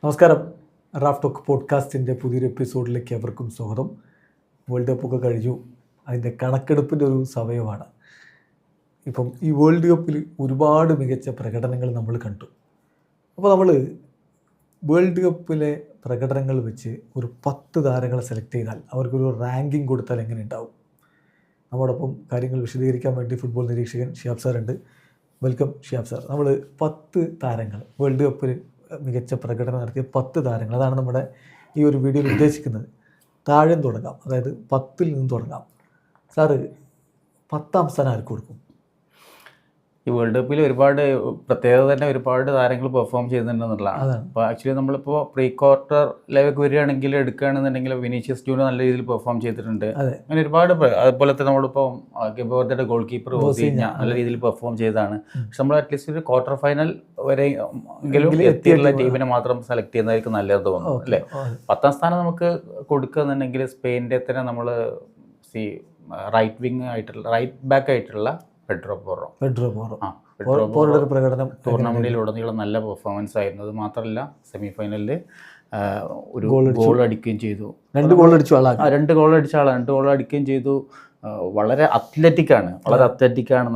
നമസ്കാരം. Raf talk പോഡ്കാസ്റ്റിൻ്റെ പുതിയൊരു എപ്പിസോഡിലേക്ക് അവർക്കും സ്വാഗതം. വേൾഡ് കപ്പൊക്കെ കഴിഞ്ഞു, അതിൻ്റെ കണക്കെടുപ്പിൻ്റെ ഒരു സമയമാണ്. ഇപ്പം ഈ വേൾഡ് കപ്പിൽ ഒരുപാട് മികച്ച പ്രകടനങ്ങൾ നമ്മൾ കണ്ടു. അപ്പോൾ നമ്മൾ വേൾഡ് കപ്പിലെ പ്രകടനങ്ങൾ വെച്ച് ഒരു 10 താരങ്ങളെ സെലക്ട് ചെയ്താൽ അവർക്കൊരു റാങ്കിങ് കൊടുത്താൽ എങ്ങനെ ഉണ്ടാവും? നമ്മോടൊപ്പം കാര്യങ്ങൾ വിശദീകരിക്കാൻ വേണ്ടി ഫുട്ബോൾ നിരീക്ഷകൻ ഷിയാബ് സാർ ഉണ്ട്. Welcome Shiyab sir. നമ്മൾ 10 താരങ്ങൾ, വേൾഡ് കപ്പിൽ മികച്ച പ്രകടനം നടത്തിയ 10 താരങ്ങൾ, അതാണ് നമ്മുടെ ഈ ഒരു വീഡിയോയിൽ ഉദ്ദേശിക്കുന്നത്. താഴെ തുടങ്ങാം, അതായത് 10ൽ നിന്ന് തുടങ്ങാം. സാറ് 10ാം സ്ഥാനം ആർക്ക് കൊടുക്കും? ഈ വേൾഡ് കപ്പിൽ ഒരുപാട് പ്രത്യേകത തന്നെ ഒരുപാട് താരങ്ങൾ പെർഫോം ചെയ്യുന്നുണ്ടെന്നുള്ളതാണ്. അപ്പോൾ ആക്ച്വലി നമ്മളിപ്പോൾ പ്രീ ക്വാർട്ടർ ലെവലിലേക്ക് വരികയാണെങ്കിൽ എടുക്കുകയാണെന്നുണ്ടെങ്കിൽ വിനീഷ്യസ് ജൂനിയർ നല്ല രീതിയിൽ പെർഫോം ചെയ്തിട്ടുണ്ട്. അങ്ങനെ ഒരുപാട് അതുപോലെ തന്നെ നമ്മളിപ്പോൾ ഗബോർദയുടെ ഗോൾ കീപ്പർ ഓസീഞ്ഞ നല്ല രീതിയിൽ പെർഫോം ചെയ്തതാണ്. പക്ഷെ നമ്മൾ അറ്റ്ലീസ്റ്റ് ഒരു ക്വാർട്ടർ ഫൈനൽ വരെ എങ്കിലും എത്തിയിട്ടുള്ള ടീമിനെ മാത്രം സെലക്ട് ചെയ്യുന്നതായിരിക്കും നല്ലത് തോന്നുന്നു അല്ലേ. 10ാം സ്ഥാനം നമുക്ക് കൊടുക്കുകയെന്നുണ്ടെങ്കിൽ സ്പെയിനിൻ്റെ തന്നെ നമ്മൾ റൈറ്റ് ബാക്ക് ആയിട്ടുള്ള പെഡ്രോ പോറോ പ്രകടനം ടൂർണമെന്റിലുടനീളം നല്ല പെർഫോമൻസ് ആയിരുന്നു. അത് മാത്രമല്ല സെമി ഫൈനലിൽ ഒരു ഗോൾ അടിക്കുകയും ചെയ്തു. 2 ഗോൾ അടിച്ച ആളാണ്. 2 ഗോൾ അടിച്ച ആളാണ്. 2 ഗോൾ അടിക്കുകയും ചെയ്തു. വളരെ അത്ലറ്റിക്കാണ്.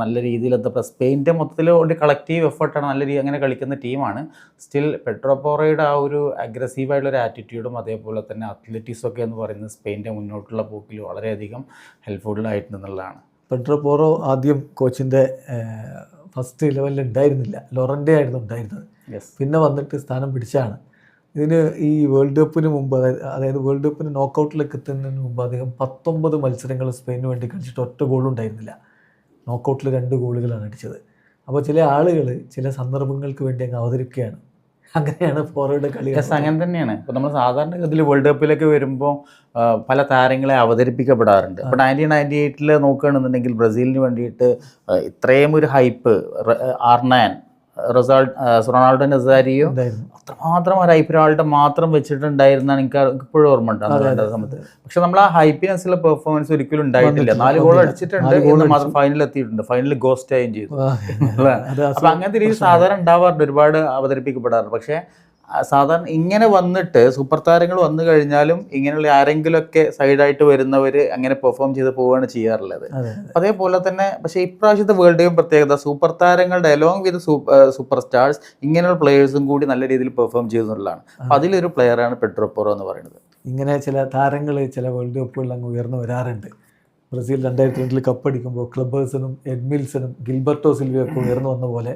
നല്ല രീതിയിൽ എന്താ സ്പെയിൻ്റെ മൊത്തത്തിൽ ഒരു കളക്റ്റീവ് എഫേർട്ടാണ്. നല്ല രീതി അങ്ങനെ കളിക്കുന്ന ടീമാണ്. സ്റ്റിൽ പെഡ്രോ പോറോയുടെ ആ ഒരു അഗ്രസീവായിട്ടുള്ളൊരു ആറ്റിറ്റ്യൂഡും അതേപോലെ തന്നെ അത്ലറ്റിക്സൊക്കെ എന്ന് പറയുന്നത് സ്പെയിൻ്റെ മുന്നോട്ടുള്ള പോക്കിൽ വളരെയധികം ഹെൽപ്ഫുള്ളായിട്ടുണ്ടെന്നുള്ളതാണ്. പെഡ്രോ പോറോ ആദ്യം കോച്ചിൻ്റെ ഫസ്റ്റ് 11 ഉണ്ടായിരുന്നില്ല, ലൊറൻ്റെ ആയിരുന്നു ഉണ്ടായിരുന്നത്. പിന്നെ വന്നിട്ട് സ്ഥാനം പിടിച്ചാണ്. ഇതിന് ഈ വേൾഡ് കപ്പിന് മുമ്പ്, അതായത് വേൾഡ് കപ്പിന് നോക്കൗട്ടിലേക്ക് എത്തുന്നതിന് മുമ്പ് അദ്ദേഹം 19 മത്സരങ്ങൾ സ്പെയിനു വേണ്ടി കളിച്ചിട്ട് ഒറ്റ ഗോളും ഉണ്ടായിരുന്നില്ല. നോക്കൗട്ടിൽ 2 ഗോളുകളാണ് അടിച്ചത്. അപ്പോൾ ചില ആളുകൾ ചില സന്ദർഭങ്ങൾക്ക് വേണ്ടി അങ്ങ് അവതരിക്കുകയാണ്. അങ്ങനെയാണ് ഫോർവേഡ് കളി. അങ്ങനെ തന്നെയാണ്. ഇപ്പോൾ നമ്മൾ സാധാരണഗതിയിൽ വേൾഡ് കപ്പിലേക്ക് വരുമ്പോൾ പല താരങ്ങളെ അവതരിപ്പിക്കപ്പെടാറുണ്ട്. ഇപ്പോൾ 1998 നോക്കുകയാണെന്നുണ്ടെങ്കിൽ ബ്രസീലിന് വേണ്ടിയിട്ട് ഇത്രയും ഒരു ഹൈപ്പ് ആർനാൻ, റൊണാൾഡോ നസാരിയോ, അത്രമാത്രം ഒരു ഹൈപ്പ് ഒരാളുടെ മാത്രം വെച്ചിട്ടുണ്ടായിരുന്നാണ് എനിക്ക് ഇപ്പോഴും ഓർമ്മ ഉണ്ട് സമയത്ത്. പക്ഷെ നമ്മൾ ആ ഹൈപ്പിനെസ്സുള്ള പെർഫോമൻസ് ഒരിക്കലും ഉണ്ടായിട്ടില്ല. 4 ഗോൾ അടിച്ചിട്ടുണ്ട് എന്ന് മാത്രം ഫൈനലിൽ എത്തിയിട്ടുണ്ട്. ഫൈനലിൽ ഗോസ്റ്റ് ആയും ചെയ്തു. അപ്പൊ അങ്ങനത്തെ രീതി സാധാരണ ഉണ്ടാവാറുണ്ട്, ഒരുപാട് അവതരിപ്പിക്കപ്പെടാറുണ്ട്. പക്ഷെ സാധാരണ ഇങ്ങനെ വന്നിട്ട് സൂപ്പർ താരങ്ങൾ വന്നു കഴിഞ്ഞാലും ഇങ്ങനെയുള്ള ആരെങ്കിലുമൊക്കെ സൈഡായിട്ട് വരുന്നവർ അങ്ങനെ പെർഫോം ചെയ്ത് പോവുകയാണ് ചെയ്യാറുള്ളത്. അതേപോലെ തന്നെ പക്ഷേ ഇപ്രാവശ്യത്തെ വേൾഡ് കപ്പ് പ്രത്യേകത സൂപ്പർ താരങ്ങളുടെ അലോങ് വിത്ത് സൂപ്പർ സ്റ്റാർസ് ഇങ്ങനെയുള്ള പ്ലെയേഴ്സും കൂടി നല്ല രീതിയിൽ പെർഫോം ചെയ്യുന്നതാണ്. അതിലൊരു പ്ലെയറാണ് പെഡ്രോ പോറോ എന്ന് പറയുന്നത്. ഇങ്ങനെ ചില താരങ്ങൾ ചില വേൾഡ് കപ്പുകളിൽ അങ്ങ് ഉയർന്നു വരാറുണ്ട്. ബ്രസീൽ 2002 കപ്പടിക്കുമ്പോൾ ക്ലബ്ബേഴ്സനും എഡ്മിൽസനും ഗിൽബർട്ടോ സിൽവയൊക്കെ ഉയർന്നു വന്ന പോലെ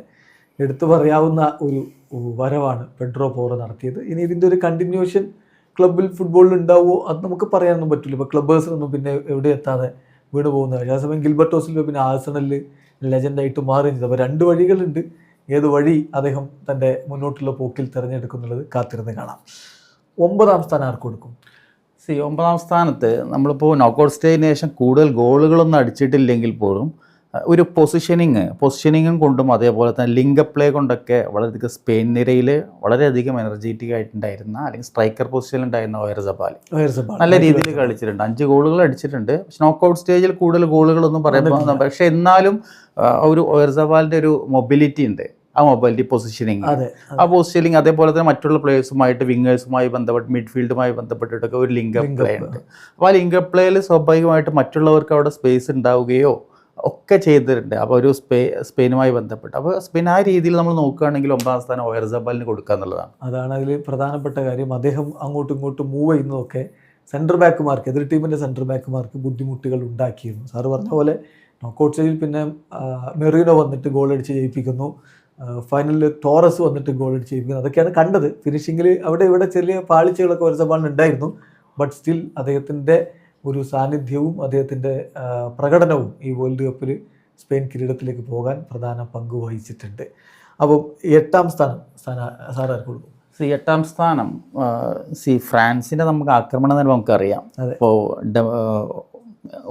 എടുത്തു പറയാവുന്ന ഒരു വരവാണ് പെഡ്രോ പോറോ നടത്തിയത്. ഇനി ഇതിൻ്റെ ഒരു കണ്ടിന്യൂഷൻ ക്ലബിൽ ഫുട്ബോളിൽ ഉണ്ടാവുമോ അത് നമുക്ക് പറയാനൊന്നും പറ്റില്ല. ഇപ്പോൾ ക്ലബ്ബേഴ്സിനൊന്നും പിന്നെ എവിടെ എത്താതെ വീണ് പോകുന്ന കാര്യം. അതേസമയം ഗിൽബർട്ടോ സിൽവ പിന്നെ ആഴ്സണലിൽ ലെജൻഡായിട്ട് മാറുകയും ചെയ്തു. അപ്പോൾ 2 വഴികളുണ്ട്. ഏത് വഴി അദ്ദേഹം തൻ്റെ മുന്നോട്ടുള്ള പോക്കിൽ തിരഞ്ഞെടുക്കുന്നുള്ളത് കാത്തിരുന്ന് കാണാം. 9ാം സ്ഥാനം ആർക്ക് കൊടുക്കും? 9ാം സ്ഥാനത്ത് നമ്മളിപ്പോൾ നോക്കൗട്ട് സ്റ്റേജിന് ശേഷം കൂടുതൽ ഗോളുകളൊന്നും അടിച്ചിട്ടില്ലെങ്കിൽ പോലും ഒരു പൊസിഷനിങ്ങും കൊണ്ടും അതേപോലെ തന്നെ ലിങ്ക് പ്ലേ കൊണ്ടൊക്കെ വളരെയധികം സ്പെയിൻ നിരയിൽ വളരെയധികം എനർജറ്റിക് ആയിട്ടുണ്ടായിരുന്ന അല്ലെങ്കിൽ സ്ട്രൈക്കർ പൊസിഷനിൽ ഉണ്ടായിരുന്ന ഓയർസബാൽ നല്ല രീതിയിൽ കളിച്ചിട്ടുണ്ട്. 5 ഗോളുകൾ അടിച്ചിട്ടുണ്ട്. പക്ഷെ നോക്കൗട്ട് സ്റ്റേജിൽ കൂടുതൽ ഗോളുകളൊന്നും പറയുമ്പോൾ പക്ഷെ എന്നാലും ഒരു ഓയർസബാലിൻ്റെ ഒരു മൊബിലിറ്റി ഉണ്ട്. ആ മൊബൈലിറ്റി പൊസിഷനിങ്, ആ പൊസിഷനിങ് അതേപോലെ തന്നെ മറ്റുള്ള പ്ലേയേഴ്സുമായിട്ട് വിങ്ങേഴ്സുമായി ബന്ധപ്പെട്ട് മിഡ്ഫീൽഡുമായി ബന്ധപ്പെട്ടിട്ടൊക്കെ ഒരു ലിങ്ക് പ്ലേ ഉണ്ട്. അപ്പോൾ ആ ലിങ്ക് പ്ലേയിൽ സ്വാഭാവികമായിട്ട് മറ്റുള്ളവർക്ക് അവിടെ സ്പേസ് ഉണ്ടാവുകയോ ഒക്കെ ചെയ്തിട്ടുണ്ട്. അപ്പോൾ ഒരു സ്പെയിനുമായി ബന്ധപ്പെട്ട് അപ്പോൾ സ്പെയിൻ ആ രീതിയിൽ നമ്മൾ നോക്കുകയാണെങ്കിൽ 9ാം സ്ഥാനം ഓയർസബാലിന് കൊടുക്കുക എന്നുള്ളതാണ്. അതാണ് അതിൽ പ്രധാനപ്പെട്ട കാര്യം. അദ്ദേഹം അങ്ങോട്ടും ഇങ്ങോട്ടും മൂവ് ചെയ്യുന്നതൊക്കെ സെൻറ്റർ ബാക്കുമാർക്ക്, എതിർ ടീമിൻ്റെ സെൻറ്റർ ബാക്കുമാർക്ക് ബുദ്ധിമുട്ടുകൾ ഉണ്ടാക്കിയിരുന്നു. സാറ് പറഞ്ഞ പോലെ നോക്കൗട്ട് സ്റ്റേജിൽ പിന്നെ മെറീനോ വന്നിട്ട് ഗോൾ അടിച്ച് ജയിപ്പിക്കുന്നു. ഫൈനലിൽ ടോറസ് വന്നിട്ട് ഗോൾ അടിച്ച് ജയിപ്പിക്കുന്നു. അതൊക്കെയാണ് കണ്ടത്. ഫിനിഷിങ്ങിൽ അവിടെ ഇവിടെ ചെറിയ പാളിച്ചകളൊക്കെ ഓയർസബാലിന് ഉണ്ടായിരുന്നു. ബട്ട് സ്റ്റിൽ അദ്ദേഹത്തിൻ്റെ ഒരു സാന്നിധ്യവും അദ്ദേഹത്തിൻ്റെ പ്രകടനവും ഈ വേൾഡ് കപ്പിൽ സ്പെയിൻ കിരീടത്തിലേക്ക് പോകാൻ പ്രധാന പങ്ക് വഹിച്ചിട്ടുണ്ട്. അപ്പം 8ാം സ്ഥാനം സാർ ആർക്ക് കൊടുക്കും? 8ാം സ്ഥാനം ഫ്രാൻസിൻ്റെ നമുക്ക് ആക്രമണം തന്നെ നമുക്കറിയാം. ഇപ്പോൾ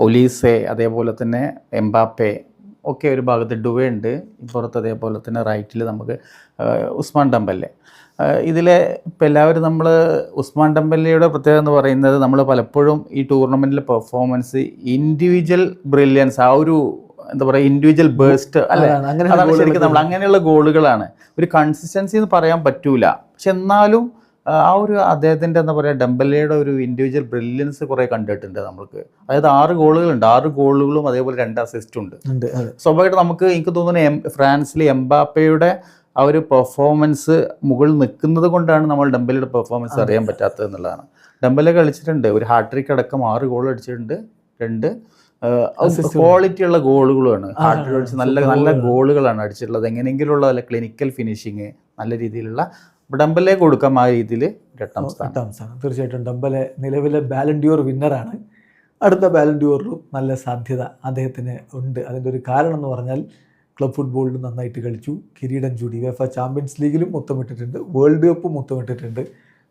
ഒലീസെ അതേപോലെ തന്നെ എംബാപ്പെ ഒക്കെ ഒരു ഭാഗത്ത് ഡുവേ ഉണ്ട്. ഇപ്പുറത്ത് അതേപോലെ തന്നെ റൈറ്റിൽ നമുക്ക് ഉസ്മാൻ ഡെമ്പലെ. ഇതിലെ ഇപ്പോൾ എല്ലാവരും നമ്മൾ ഉസ്മാൻ ഡെമ്പലെയുടെ പ്രത്യേകത എന്ന് പറയുന്നത് നമ്മൾ പലപ്പോഴും ഈ ടൂർണമെൻറ്റിലെ പെർഫോമൻസ് ഇൻഡിവിജ്വൽ ബ്രില്യൻസ്, ആ ഒരു എന്താ പറയുക ഇൻഡിവിജ്വൽ ബേസ്റ്റ് അല്ലേ, അതാണ് ശരിക്കും നമ്മൾ അങ്ങനെയുള്ള ഗോളുകളാണ്. ഒരു കൺസിസ്റ്റൻസി എന്ന് പറയാൻ പറ്റൂല. പക്ഷെ എന്നാലും ആ ഒരു അദ്ദേഹത്തിൻ്റെ എന്താ പറയുക ഡംബലയുടെ ഒരു ഇൻഡിവിജ്വൽ ബ്രില്യൻസ് കുറേ കണ്ടിട്ടുണ്ട് നമ്മൾക്ക്. അതായത് 6 ഗോളുകളുണ്ട്, 6 ഗോളുകളും അതേപോലെ 2 അസിസ്റ്റും ഉണ്ട്. സ്വാഭാവികമായിട്ട് നമുക്ക് എനിക്ക് തോന്നുന്നു ഫ്രാൻസിൽ എംബാപ്പയുടെ ആ ഒരു പെർഫോമൻസ് മുകളിൽ നിൽക്കുന്നത് കൊണ്ടാണ് നമ്മൾ ഡംബലയുടെ പെർഫോമൻസ് അറിയാൻ പറ്റാത്തത് എന്നുള്ളതാണ്. ഡംബല കളിച്ചിട്ടുണ്ട്, ഒരു ഹാട്രിക് അടക്കം 6 ഗോൾ അടിച്ചിട്ടുണ്ട്, 2 ക്വാളിറ്റി ഉള്ള ഗോളുകളുമാണ്. ഹാർട്ട് അടിച്ച് നല്ല നല്ല ഗോളുകളാണ് അടിച്ചിട്ടുള്ളത്. എങ്ങനെയെങ്കിലുള്ള നല്ല ക്ലിനിക്കൽ ഫിനിഷിങ്, നല്ല രീതിയിലുള്ള ഡംബലെ കൊടുക്കാം ആ രീതിയിൽ 8ാം സ്ഥാനം. തീർച്ചയായിട്ടും ഡംബലെ നിലവിലെ ബാലൻഡിയോർ വിന്നറാണ്. അടുത്ത ബാലൻഡിയോറിലും നല്ല സാധ്യത അദ്ദേഹത്തിന് ഉണ്ട്. അതിൻ്റെ ഒരു കാരണം എന്ന് പറഞ്ഞാൽ ക്ലബ് ഫുട്ബോളിൽ നന്നായിട്ട് കളിച്ചു, കിരീടം ചൂടി, UEFA ചാമ്പ്യൻസ് ലീഗിലും മുത്തമിട്ടിട്ടുണ്ട്, വേൾഡ് കപ്പും മുത്തമിട്ടിട്ടുണ്ട്.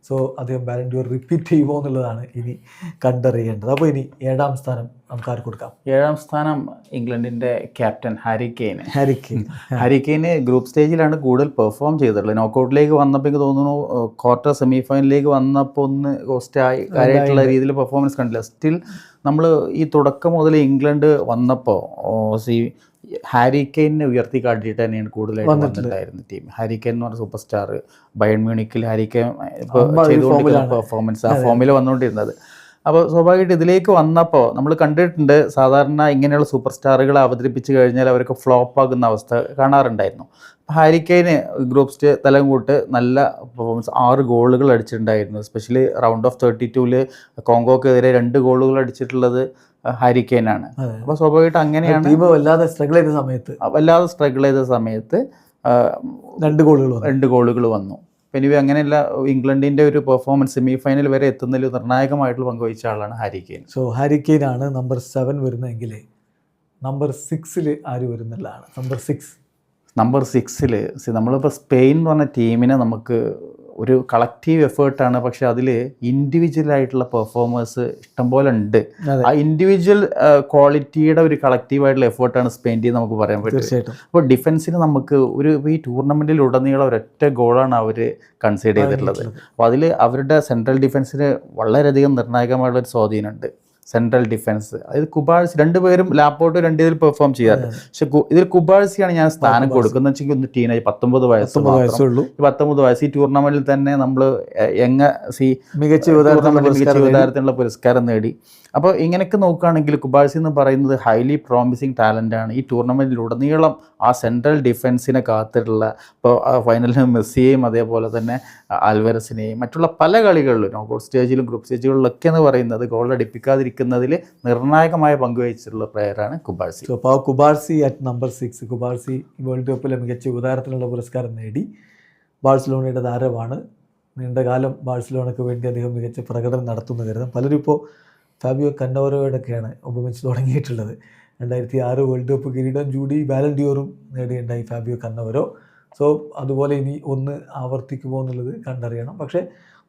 സോ അദ്ദേഹം ബാലൻഡിയോർ റിപ്പീറ്റ് ചെയ്യുമോ എന്നുള്ളതാണ് ഇനി കണ്ടറിയേണ്ടത്. അപ്പോൾ ഇനി 7ാം സ്ഥാനം നമുക്ക് ആർക്ക് കൊടുക്കാം? 7ാം സ്ഥാനം ഇംഗ്ലണ്ടിൻ്റെ ക്യാപ്റ്റൻ ഹാരി കെയ്ന് ഗ്രൂപ്പ് സ്റ്റേജിലാണ് കൂടുതൽ പെർഫോം ചെയ്തിട്ടുള്ളത്. നോക്കൗട്ടിലേക്ക് വന്നപ്പോൾ എനിക്ക് തോന്നുന്നു ക്വാർട്ടർ സെമി ഫൈനലിലേക്ക് വന്നപ്പോൾ ഒന്ന് കോസ്റ്റായി കാര്യമായിട്ടുള്ള രീതിയിൽ പെർഫോമൻസ് കണ്ടില്ല. സ്റ്റിൽ നമ്മൾ ഈ തുടക്കം മുതൽ ഇംഗ്ലണ്ട് വന്നപ്പോൾ ഹാരി കെയ്നെ ഉയർത്തി കാട്ടിയിട്ട് തന്നെയാണ് കൂടുതലായിട്ട് വന്നിട്ടുണ്ടായിരുന്നത് ടീം. ഹാരി കെയ്ൻ എന്ന് പറഞ്ഞ സൂപ്പർ സ്റ്റാർ, ബയൺ മ്യൂണിക്കിൽ ഹാരി കെയ്ൻ ഇപ്പോൾ ചെയ്തുകൊണ്ടിരിക്കുന്ന പെർഫോമൻസ് ആ ഫോമിൽ വന്നുകൊണ്ടിരുന്നത്. അപ്പോൾ സ്വാഭാവികമായിട്ട് ഇതിലേക്ക് വന്നപ്പോൾ നമ്മൾ കണ്ടിട്ടുണ്ട്, സാധാരണ ഇങ്ങനെയുള്ള സൂപ്പർ സ്റ്റാറുകളെ അവതരിപ്പിച്ച് കഴിഞ്ഞാൽ അവർക്ക് ഫ്ലോപ്പ് ആകുന്ന അവസ്ഥ കാണാറുണ്ടായിരുന്നു. ഹാരി കെയ്ന് ഗ്രൂപ്പ് തലം കൂട്ട് നല്ല പെർഫോമൻസ്, 6 ഗോളുകൾ അടിച്ചിട്ടുണ്ടായിരുന്നു. എസ്പെഷ്യലി റൗണ്ട് ഓഫ് 32-ൽ കോങ്കോക്കെതിരെ 2 ഗോളുകൾ അടിച്ചിട്ടുള്ളത് ഹാരി കെയ്നാണ്. അപ്പോൾ സ്വാഭാവികമായിട്ട് അങ്ങനെയാണ് വല്ലാതെ സ്ട്രഗിൾ ചെയ്ത സമയത്ത് 2 ഗോളുകൾ വന്നു. എനിവേ അങ്ങനെയല്ല, ഇംഗ്ലണ്ടിൻ്റെ ഒരു പെർഫോമൻസ് സെമി ഫൈനൽ വരെ എത്തുന്നതിൽ നിർണായകമായിട്ടുള്ള പങ്കുവഹിച്ച ആളാണ് Harry Kane. So Harry Kane ആണ് നമ്പർ 7 വരുന്നതെങ്കിൽ നമ്പർ 6 ആര് വരുന്നുള്ളതാണ്? നമ്പർ 6 നമ്മളിപ്പോൾ സ്പെയിൻ എന്ന് പറഞ്ഞ ടീമിനെ നമുക്ക് ഒരു കളക്റ്റീവ് എഫേർട്ടാണ്, പക്ഷെ അതിൽ ഇൻഡിവിജ്വൽ ആയിട്ടുള്ള പെർഫോമേഴ്സ് ഇഷ്ടംപോലെ ഉണ്ട്. ആ ഇൻഡിവിജ്വൽ ക്വാളിറ്റിയുടെ ഒരു കളക്റ്റീവായിട്ടുള്ള എഫേർട്ടാണ് സ്പെയിൻ ടീം നമുക്ക് പറയാൻ പറ്റും. തീർച്ചയായിട്ടും. അപ്പോൾ ഡിഫൻസിന് നമുക്ക് ഈ ടൂർണമെൻറ്റിൽ ഉടനീളം ഒരൊറ്റ ഗോളാണ് അവർ കൺസിഡർ ചെയ്തിട്ടുള്ളത്. അപ്പോൾ അതിൽ അവരുടെ സെൻട്രൽ ഡിഫൻസിന് വളരെയധികം നിർണായകമായിട്ടുള്ള ഒരു സ്വാധീനമുണ്ട്. സെൻട്രൽ ഡിഫൻസ്, അതായത് കുബാഴ്സി, 2 പേരും ലാപ്പോട്ട് 2 ഇതിൽ പെർഫോം ചെയ്യാറുണ്ട്. പക്ഷെ ഇതിൽ കുബാഴ്സിയാണ് ഞാൻ സ്ഥാനം കൊടുക്കുന്നത് വെച്ചെങ്കിൽ ഒന്ന് ടീനേജ് 19 വയസ്സുള്ളൂ. 19 വയസ്സ് ഈ ടൂർണമെന്റിൽ തന്നെ നമ്മൾ മികച്ച യുവതാരത്തിനുള്ള പുരസ്കാരം നേടി. അപ്പോൾ ഇങ്ങനെയൊക്കെ നോക്കുകയാണെങ്കിൽ കുബാഴ്സി എന്ന് പറയുന്നത് ഹൈലി പ്രോമിസിങ് ടാലൻ്റാണ്. ഈ ടൂർണമെൻറ്റിലുടനീളം ആ സെൻട്രൽ ഡിഫൻസിനെ കാത്തിട്ടുള്ള, ഇപ്പോൾ ഫൈനലിൽ മെസ്സിയെയും അതേപോലെ തന്നെ ആൽവരസിനെയും മറ്റുള്ള പല കളികളിലും നോക്കൗട്ട് സ്റ്റേജിലും ഗ്രൂപ്പ് സ്റ്റേജുകളിലൊക്കെ എന്ന് പറയുന്നത് ഗോൾ അടിപ്പിക്കാതിരിക്കുന്നതിൽ നിർണായകമായ പങ്കുവഹിച്ചിട്ടുള്ള പ്ലെയറാണ് കുബാഴ്സി. അപ്പോൾ Cubarsi at number 6. Cubarsi world കപ്പിലെ മികച്ച യുവതാരത്തിനുള്ള പുരസ്കാരം നേടി. ബാഴ്സലോണയുടെ താരമാണ്. നീണ്ടകാലം ബാഴ്സലോണയ്ക്ക് വേണ്ടി അദ്ദേഹം മികച്ച പ്രകടനം നടത്തുന്നു കരുതാം. പലരും ഇപ്പോൾ ഫാബിയോ കന്നവരോടൊക്കെയാണ് ഉപമിച്ച് തുടങ്ങിയിട്ടുള്ളത്. 2006 വേൾഡ് കപ്പ് കിരീടം ചൂടി ബാലൻഡിയോറും നേടിയുണ്ടായി ഫാബിയോ കന്നവരോ. സോ അതുപോലെ ഇനി ഒന്ന് ആവർത്തിക്കുമോ എന്നുള്ളത് കണ്ടറിയണം. പക്ഷേ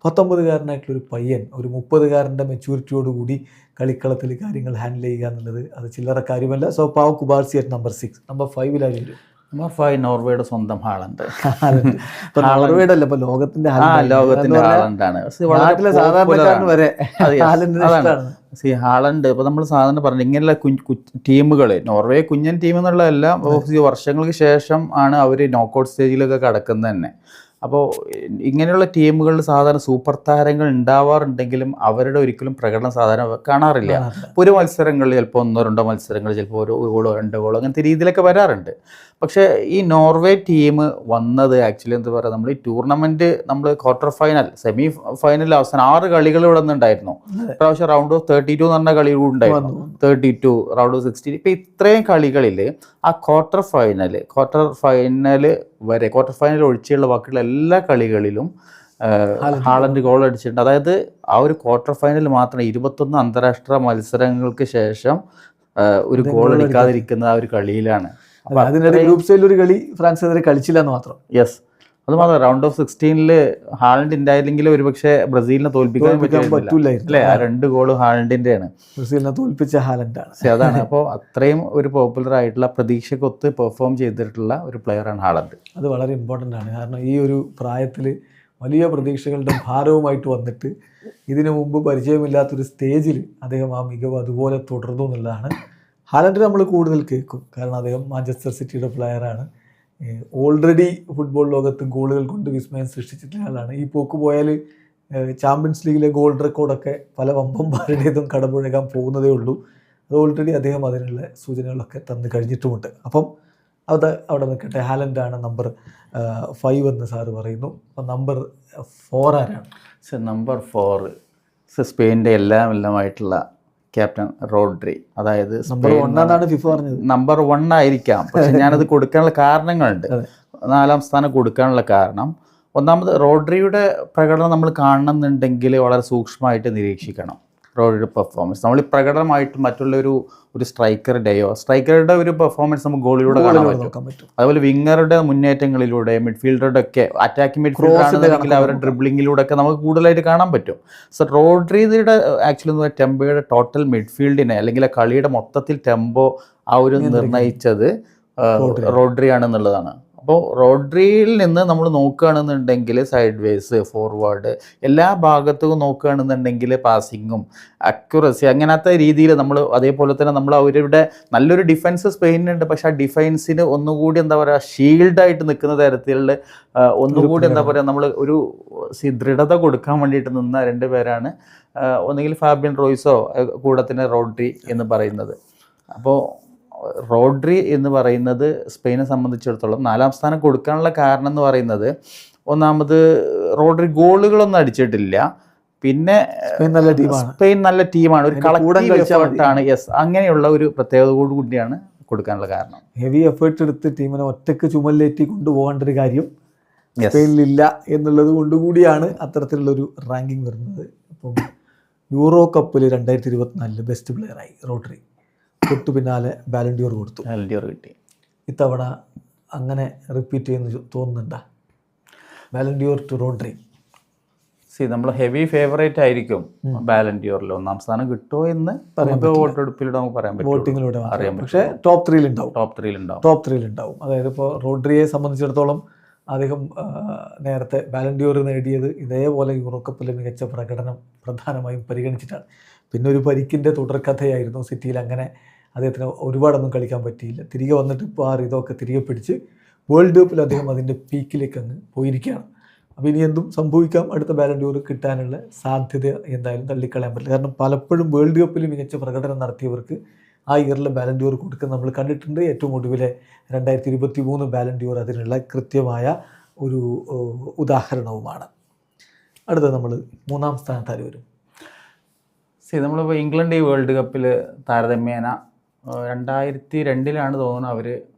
19-കാരനായിട്ടുള്ളൊരു പയ്യൻ ഒരു 30-കാരൻ്റെ മെച്യൂരിറ്റിയോടുകൂടി കളിക്കളത്തിൽ കാര്യങ്ങൾ ഹാൻഡിൽ ചെയ്യുക എന്നുള്ളത് അത് ചില്ലറ കാര്യമല്ല. So Pau Cubarsi at number 6. Number 5 വരും. നമ്പർ 5 നോർവേയുടെ സ്വന്തം ഹാളണ്ട്. നോർവേയുടെ അല്ല, ഇപ്പൊ ലോകത്തിന്റെ ഹാളണ്ടാണ്. ഹാളണ്ട് ഇപ്പോൾ നമ്മൾ സാധാരണ പറഞ്ഞു ഇങ്ങനെയുള്ള ടീമുകൾ, നോർവേ കുഞ്ഞൻ ടീം എന്നുള്ളതല്ല, വർഷങ്ങൾക്ക് ശേഷം ആണ് അവർ നോക്കൗട്ട് സ്റ്റേജിലൊക്കെ കടക്കുന്നത് തന്നെ. അപ്പോൾ ഇങ്ങനെയുള്ള ടീമുകളിൽ സാധാരണ സൂപ്പർ താരങ്ങൾ ഉണ്ടാവാറുണ്ടെങ്കിലും അവരുടെ ഒരിക്കലും പ്രകടനം സാധാരണ കാണാറില്ല. ഒരു മത്സരങ്ങളിൽ ചിലപ്പോൾ 1-2 മത്സരങ്ങൾ, ചിലപ്പോൾ 1 ഗോളോ 2 ഗോളോ അങ്ങനത്തെ രീതിയിലൊക്കെ വരാറുണ്ട്. പക്ഷേ ഈ നോർവേ ടീം വന്നത് ആക്ച്വലി എന്താ പറയുക, നമ്മൾ ഈ ടൂർണമെൻറ്റ് നമ്മൾ ക്വാർട്ടർ ഫൈനൽ, സെമി ഫൈനൽ അവസാനം 6 കളികൾ ഇവിടെ നിന്നുണ്ടായിരുന്നു. പ്രാവശ്യം റൗണ്ട് ഓഫ് 32 എന്ന് പറഞ്ഞ കളി ഉണ്ടായിരുന്നു. 32, റൗണ്ട് ഓഫ് 16. ഇപ്പം ഇത്രയും കളികളിൽ ആ ക്വാർട്ടർ ഫൈനൽ ഒഴിച്ചുള്ള ബാക്കിയുള്ള എല്ലാ കളികളിലും ഹാളണ്ട് ഗോൾ അടിച്ചിട്ടുണ്ട്. അതായത് ആ ഒരു ക്വാർട്ടർ ഫൈനൽ മാത്രം 21 അന്താരാഷ്ട്ര മത്സരങ്ങൾക്ക് ശേഷം ഒരു ഗോൾ അടിക്കാതിരിക്കുന്ന ആ ഒരു കളിയിലാണ്. അതിനിടെ ഗ്രൂപ്പ് സ്റ്റേജിൽ ഒരു കളി ഫ്രാൻസിനെതിരെ കളിച്ചില്ല എന്ന് മാത്രം. യെസ്, അത് മാത്രം. റൗണ്ട് ഓഫ് 16-ൽ ഹാളണ്ട് ഉണ്ടായില്ലെങ്കിൽ ഒരുപക്ഷെ ബ്രസീലിനെ തോൽപ്പിക്കാൻ പറ്റില്ലായിരുന്നു അല്ലേ? ആ 2 ഗോളും ഹാളണ്ടിൻ്റെയാണ്. ബ്രസീലിനെ തോൽപ്പിച്ച ഹാളണ്ടാണ്. അതാണ്. അപ്പോൾ അത്രയും ഒരു പോപ്പുലർ ആയിട്ടുള്ള പ്രതീക്ഷക്കൊത്ത് പെർഫോം ചെയ്തിട്ടുള്ള ഒരു പ്ലെയറാണ് ഹാളണ്ട്. അത് വളരെ ഇമ്പോർട്ടൻ്റ് ആണ്. കാരണം ഈ ഒരു പ്രായത്തിൽ വലിയ പ്രതീക്ഷകളുടെ ഭാരവുമായിട്ട് വന്നിട്ട് ഇതിനു മുമ്പ് പരിചയമില്ലാത്തൊരു സ്റ്റേജിൽ അദ്ദേഹം ആ മികവ് അതുപോലെ തുടർന്നു എന്നുള്ളതാണ്. ഹാലൻഡ് നമ്മൾ കൂടുതൽ കേൾക്കും, കാരണം അദ്ദേഹം മാഞ്ചസ്റ്റർ സിറ്റിയുടെ പ്ലെയറാണ്. ഓൾറെഡി ഫുട്ബോൾ ലോകത്ത് ഗോളുകൾ കൊണ്ട് വിസ്മയം സൃഷ്ടിച്ചിട്ടുള്ള ആളാണ്. ഈ പോക്ക് പോയാൽ ചാമ്പ്യൻസ് ലീഗിലെ ഗോൾ റെക്കോർഡൊക്കെ പല വമ്പന്മാരുടേതും കടപുഴകാൻ പോകുന്നതേ ഉള്ളൂ. അത് ഓൾറെഡി അദ്ദേഹം അതിനുള്ള സൂചനകളൊക്കെ തന്നു കഴിഞ്ഞിട്ടുമുണ്ട്. അപ്പം അത് അവിടെ നിൽക്കട്ടെ. ഹാലൻഡാണ് നമ്പർ 5 എന്ന് സാറ് പറയുന്നു. അപ്പം നമ്പർ 4 ആരാണ്? നമ്പർ 4 സ്പെയിനിൻ്റെ എല്ലാമായിട്ടുള്ള ക്യാപ്റ്റൻ റോഡ്രി. അതായത് നമ്പർ 1 എന്നാണ് ഫിഫ പറഞ്ഞത്. നമ്പർ 1 ആയിരിക്കാം, പക്ഷെ ഞാനത് കൊടുക്കാനുള്ള കാരണങ്ങളുണ്ട്. 4ാം സ്ഥാനം കൊടുക്കാനുള്ള കാരണം, ഒന്നാമത് റോഡ്രിയുടെ പ്രകടനം നമ്മൾ കാണണമെന്നുണ്ടെങ്കിൽ വളരെ സൂക്ഷ്മമായിട്ട് നിരീക്ഷിക്കണം. റോഡ്രിയുടെ പെർഫോമൻസ് നമ്മൾ ഈ പ്രകടനമായിട്ട് മറ്റുള്ള ഒരു സ്ട്രൈക്കറുടെ ഒരു പെർഫോമൻസ് നമുക്ക് ഗോളിലൂടെ കാണാൻ പറ്റും. അതുപോലെ വിങ്ങറുടെ മുന്നേറ്റങ്ങളിലൂടെ, മിഡ്ഫീൽഡറുടെ ഒക്കെ അറ്റാക്കിംഗ് മിഡ്ഫീൽഡർ അവരുടെ ഡ്രിബ്ലിങ്ങിലൂടെ ഒക്കെ നമുക്ക് കൂടുതലായിട്ട് കാണാൻ പറ്റും. സോ റോഡ്രിയുടെ ആക്ച്വലി ടെമ്പോയുടെ ടോട്ടൽ മിഡ്ഫീൽഡിനെ അല്ലെങ്കിൽ ആ കളിയുടെ മൊത്തത്തിൽ ടെമ്പോ ആ ഒരു നിർണ്ണയിച്ചത് റോഡ്രി ആണെന്നുള്ളതാണ്. അപ്പോൾ റോഡ്രിയിൽ നിന്ന് നമ്മൾ നോക്കുകയാണെന്നുണ്ടെങ്കിൽ സൈഡ് വേസ്, ഫോർവേഡ് എല്ലാ ഭാഗത്തും നോക്കുകയാണെന്നുണ്ടെങ്കിൽ പാസിങ്ങും അക്യുറസി അങ്ങനത്തെ രീതിയിൽ നമ്മൾ, അതേപോലെ തന്നെ നമ്മൾ അവരുടെ നല്ലൊരു ഡിഫൻസ് സ്പെയിനുണ്ട്. പക്ഷെ ആ ഡിഫൻസിന് ഒന്നുകൂടി എന്താ പറയുക, ഷീൽഡായിട്ട് നിൽക്കുന്ന തരത്തിലുള്ള ഒന്നുകൂടി എന്താ പറയുക, നമ്മൾ ഒരു ദൃഢത കൊടുക്കാൻ വേണ്ടിയിട്ട് നിന്ന 2 പേരാണ്. ഒന്നുകിൽ ഫാബിയൻ റോയ്സോ കൂടത്തിന് റോഡ്രി എന്ന് പറയുന്നത്. അപ്പോൾ റോഡ്രി എന്ന് പറയുന്നത് സ്പെയിനെ സംബന്ധിച്ചിടത്തോളം 4ാം സ്ഥാനം കൊടുക്കാനുള്ള കാരണം എന്ന് പറയുന്നത്, ഒന്നാമത് റോഡ്രി ഗോളുകളൊന്നും അടിച്ചിട്ടില്ല, പിന്നെ സ്പെയിൻ നല്ല ടീമാണ്, ഒരു കളക്റ്റീവ് എഫേർട്ടാണ്. അങ്ങനെയുള്ള ഒരു പ്രത്യേകതയോട് കൂടിയാണ് കൊടുക്കാനുള്ള കാരണം. ഹെവി എഫേർട്ട് എടുത്ത് ടീമിനെ ഒറ്റയ്ക്ക് ചുമലിലേറ്റി കൊണ്ടുപോകേണ്ട ഒരു കാര്യം സ്പെയിനിലില്ല എന്നുള്ളത് കൊണ്ടുകൂടിയാണ് അത്തരത്തിലുള്ളൊരു റാങ്കിങ് വരുന്നത്. അപ്പം യൂറോ കപ്പിൽ 2024 ബെസ്റ്റ് പ്ലെയറായി റോഡ്രി. തൊട്ടു പിന്നാലെ ബാലൻ ഡി ഓർ കൊടുത്തു. കിട്ടി. ഇത്തവണ അങ്ങനെ റിപ്പീറ്റ് ചെയ്യുന്ന തോന്നുന്നുണ്ടോ? ബാലൻ ഡി ഓർ ടു റോഡ്രി. നമ്മൾ ഹെവി ഫേവറേറ്റ് ആയിരിക്കും ബാലൻ ഡി ഓറിൽ. 1ാം സ്ഥാനം കിട്ടുമോ എന്ന് വോട്ടെടുപ്പിലൂടെ നമുക്ക് പറയാൻ പറ്റും, വോട്ടിങ്ങിലൂടെ അറിയാം. പക്ഷേ ടോപ്പ് 3 ഉണ്ടാവും. അതായത് ഇപ്പോൾ റോഡ്രിയെ സംബന്ധിച്ചിടത്തോളം അദ്ദേഹം നേരത്തെ ബാലൻ ഡി ഓർ നേടിയത് ഇതേപോലെ യൂറോ കപ്പിലെ മികച്ച പ്രകടനം പ്രധാനമായും പരിഗണിച്ചിട്ടാണ്. പിന്നെ ഒരു പരിക്കിൻ്റെ തുടർക്കഥയായിരുന്നു. സിറ്റിയിൽ അങ്ങനെ അദ്ദേഹത്തിന് ഒരുപാടൊന്നും കളിക്കാൻ പറ്റിയില്ല. തിരികെ വന്നിട്ട് ഇപ്പോൾ ആ ഇതൊക്കെ തിരികെ പിടിച്ച് വേൾഡ് കപ്പിൽ അദ്ദേഹം അതിൻ്റെ പീക്കിലേക്ക് അങ്ങ് പോയിരിക്കുകയാണ്. അപ്പോൾ ഇനി എന്തും സംഭവിക്കാം. അടുത്ത ബാലൻ ഡി ഓർ കിട്ടാനുള്ള സാധ്യത എന്തായാലും തള്ളിക്കളയാൻ പറ്റില്ല. കാരണം പലപ്പോഴും വേൾഡ് കപ്പിൽ മികച്ച പ്രകടനം നടത്തിയവർക്ക് ആ ഇയറിലെ ബാലൻ ഡി ഓർ കൊടുക്കുന്നത് നമ്മൾ കണ്ടിട്ടുണ്ട്. ഏറ്റവും ഒടുവിലെ 2023 ബാലൻ ഡി ഓർ അതിനുള്ള കൃത്യമായ ഒരു ഉദാഹരണവുമാണ്. അടുത്ത നമ്മൾ 3ാം സ്ഥാനത്ത് ആര് വരും? നമ്മളിപ്പോൾ ഇംഗ്ലണ്ട് ഈ വേൾഡ് കപ്പിൽ താരതമ്യേന 2002 തോന്നുന്നു അവർ